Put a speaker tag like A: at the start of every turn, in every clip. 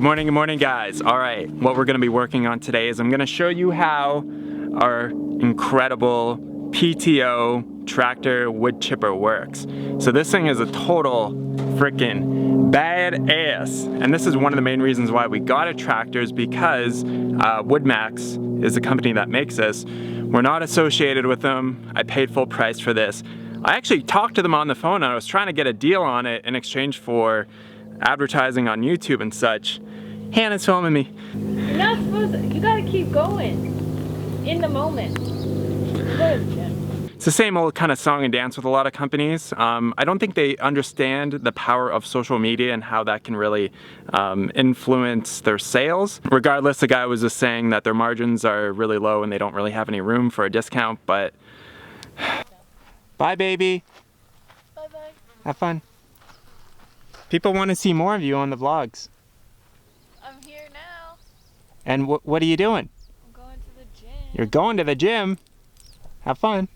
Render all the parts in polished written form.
A: Good morning guys. All right, what we're gonna be working on today is I'm gonna show you how our incredible PTO tractor wood chipper works. So this thing is a total freaking badass. And this is one of the main reasons why we got a tractor is because WoodMax is the company that makes this. We're not associated with them. I paid full price for this. I actually talked to them on the phone and I was trying to get a deal on it in exchange for advertising on YouTube and such. Hannah's filming me.
B: You're not supposed to, you gotta keep going in the moment.
A: It's the same old kind of song and dance with a lot of companies. I don't think they understand the power of social media and how that can really influence their sales. Regardless, the guy was just saying that their margins are really low and they don't really have any room for a discount, but bye baby.
B: Bye bye.
A: Have fun. People want to see more of you on the vlogs.
B: I'm here now.
A: And what are you doing?
B: I'm going to the gym.
A: You're going to the gym? Have fun.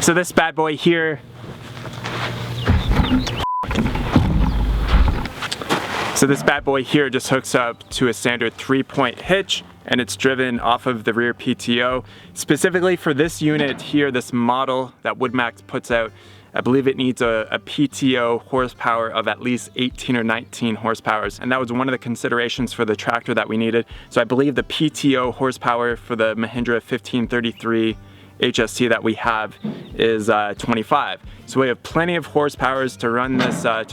A: So this bad boy here, just hooks up to a standard 3-point hitch and it's driven off of the rear PTO. Specifically for this unit here, this model that WoodMax puts out, I believe it needs a PTO horsepower of at least 18 or 19 horsepowers. And that was one of the considerations for the tractor that we needed. So I believe the PTO horsepower for the Mahindra 1533 HST that we have is 25. So we have plenty of horsepowers to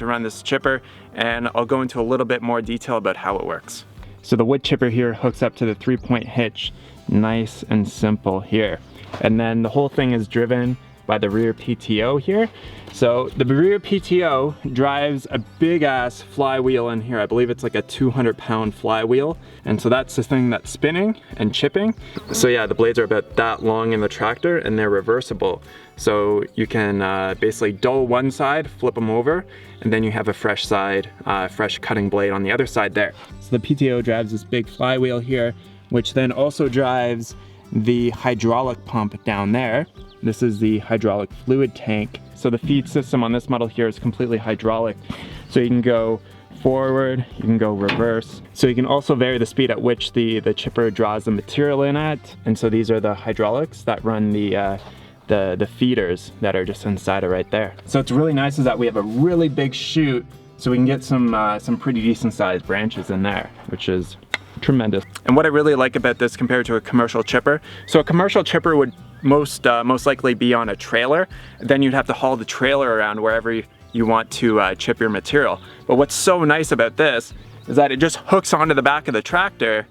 A: run this chipper, and I'll go into a little bit more detail about how it works. So the wood chipper here hooks up to the 3-point hitch, nice and simple here. And then the whole thing is driven by the rear PTO here. So the rear PTO drives a big ass flywheel in here. I believe it's like a 200-pound flywheel. And so that's the thing that's spinning and chipping. So yeah, the blades are about that long in the tractor and they're reversible. So you can basically dull one side, flip them over, and then you have a fresh side, fresh cutting blade on the other side there. So the PTO drives this big flywheel here, which then also drives the hydraulic pump down there. This is the hydraulic fluid tank. So the feed system on this model here is completely hydraulic. So you can go forward, you can go reverse. So you can also vary the speed at which the chipper draws the material in at. And so these are the hydraulics that run the feeders that are just inside of right there. So it's really nice is that we have a really big chute so we can get some pretty decent sized branches in there, which is tremendous. And what I really like about this compared to a commercial chipper, so a commercial chipper would most likely be on a trailer. Then you'd have to haul the trailer around wherever you want to chip your material. But what's so nice about this is that it just hooks onto the back of the tractor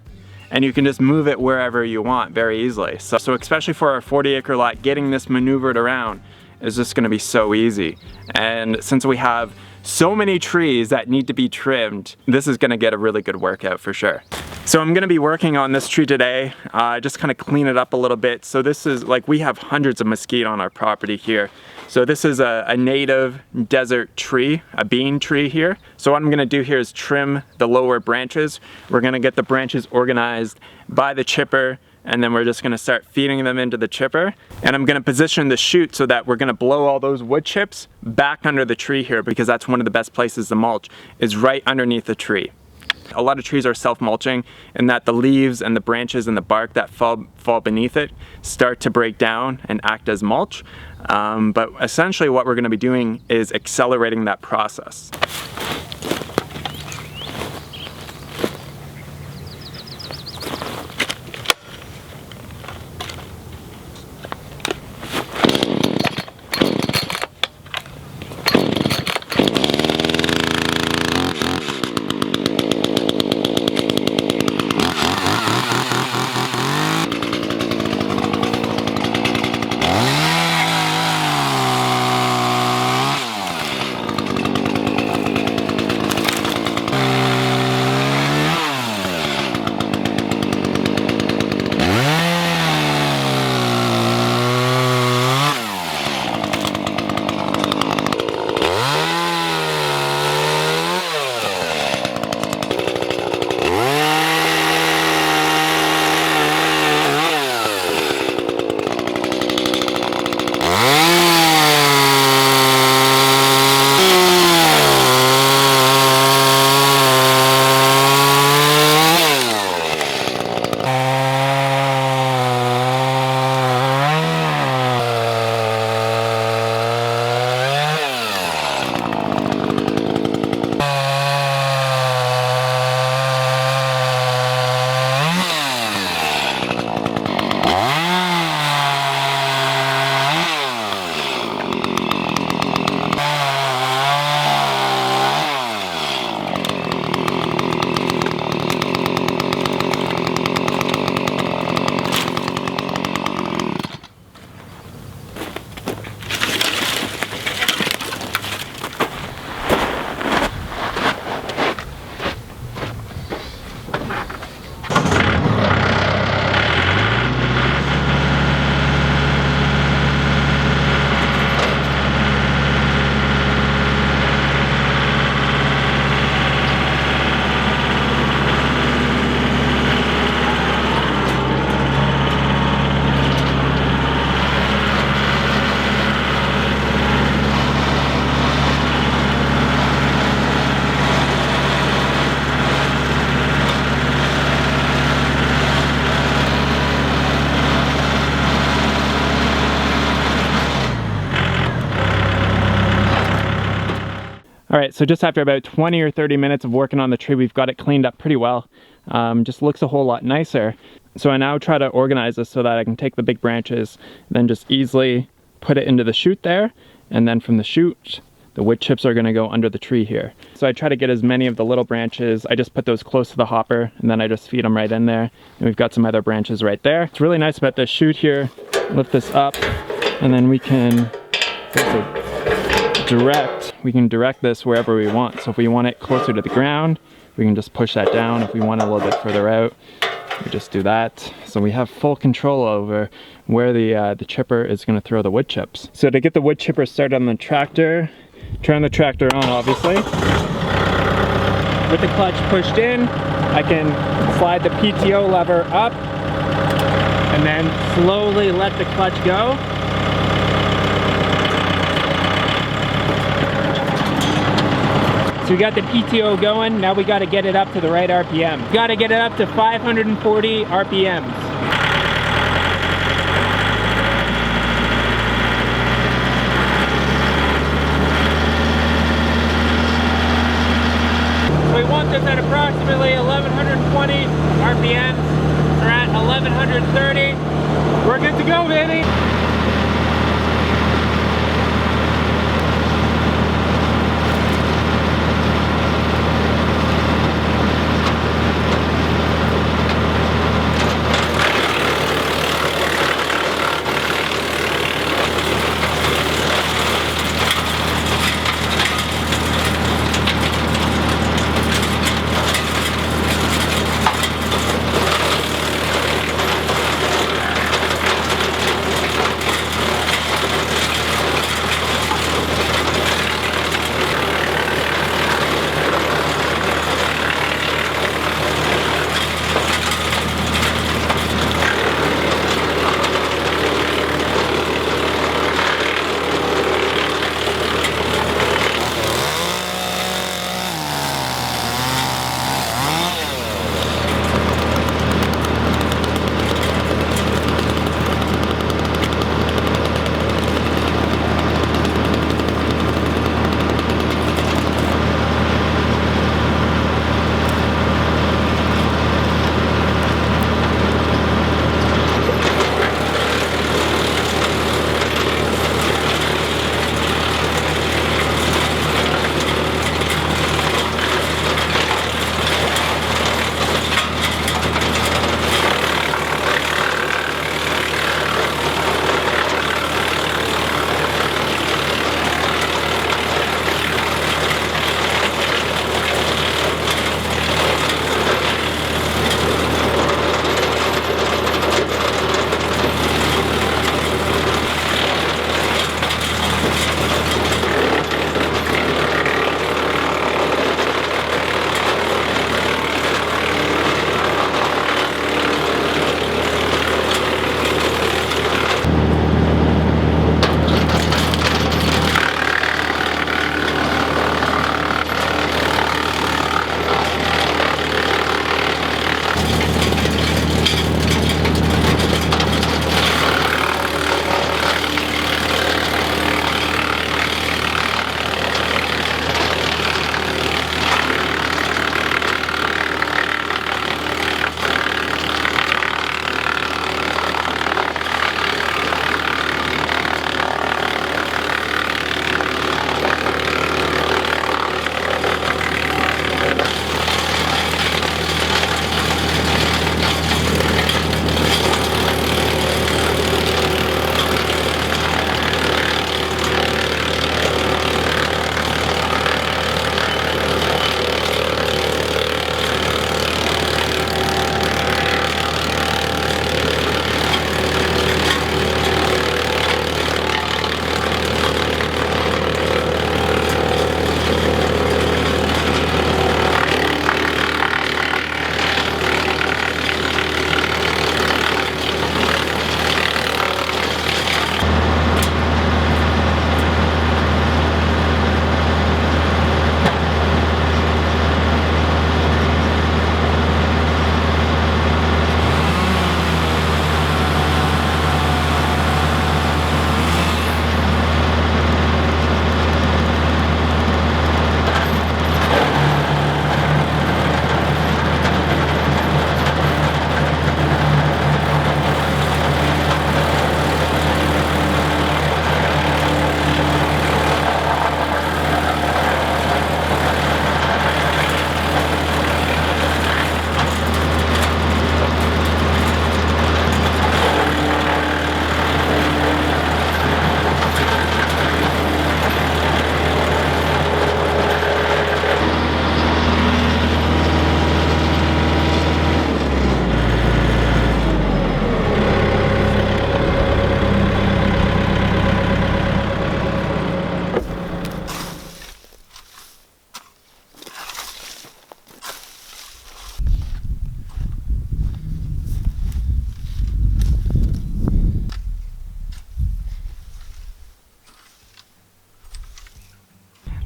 A: and you can just move it wherever you want very easily. So especially for our 40-acre lot, getting this maneuvered around is just gonna be so easy. And since we have so many trees that need to be trimmed, this is gonna get a really good workout for sure. So I'm gonna be working on this tree today, just kind of clean it up a little bit. So this is like, we have hundreds of mesquite on our property here. So this is a native desert tree, a bean tree here. So what I'm gonna do here is trim the lower branches. We're gonna get the branches organized by the chipper, and then we're just gonna start feeding them into the chipper. And I'm gonna position the chute so that we're gonna blow all those wood chips back under the tree here, because that's one of the best places to mulch, is right underneath the tree. A lot of trees are self-mulching in that the leaves and the branches and the bark that fall beneath it start to break down and act as mulch. But essentially what we're gonna be doing is accelerating that process. All right, so just after about 20 or 30 minutes of working on the tree, we've got it cleaned up pretty well. Just looks a whole lot nicer. So I now try to organize this so that I can take the big branches, then just easily put it into the chute there, and then from the chute, the wood chips are gonna go under the tree here. So I try to get as many of the little branches, I just put those close to the hopper, and then I just feed them right in there. And we've got some other branches right there. It's really nice about this chute here. Lift this up, and then we can direct this wherever we want. So if we want it closer to the ground, we can just push that down. If we want it a little bit further out, we just do that. So we have full control over where the chipper is going to throw the wood chips. So to get the wood chipper started on the tractor, turn the tractor on obviously. With the clutch pushed in, I can slide the PTO lever up and then slowly let the clutch go. So we got the PTO going, now we got to get it up to the right RPM. We got to get it up to 540 RPMs. So we want this at approximately 1120 RPMs. We're at 1130. We're good to go, baby.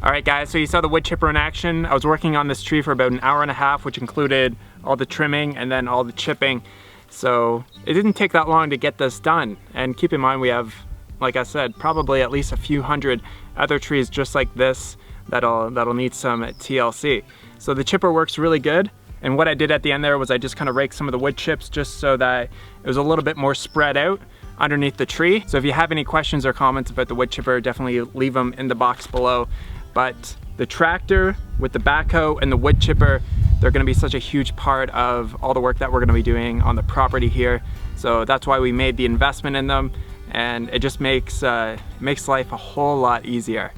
A: Alright guys, so you saw the wood chipper in action. I was working on this tree for about an hour and a half, which included all the trimming and then all the chipping. So it didn't take that long to get this done. And keep in mind we have, like I said, probably at least a few hundred other trees just like this that'll need some TLC. So the chipper works really good. And what I did at the end there was I just kind of raked some of the wood chips just so that it was a little bit more spread out underneath the tree. So if you have any questions or comments about the wood chipper, definitely leave them in the box below. But the tractor with the backhoe and the wood chipper, they're gonna be such a huge part of all the work that we're gonna be doing on the property here. So that's why we made the investment in them, and it just makes life a whole lot easier.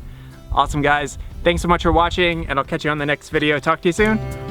A: Awesome guys, thanks so much for watching, and I'll catch you on the next video. Talk to you soon.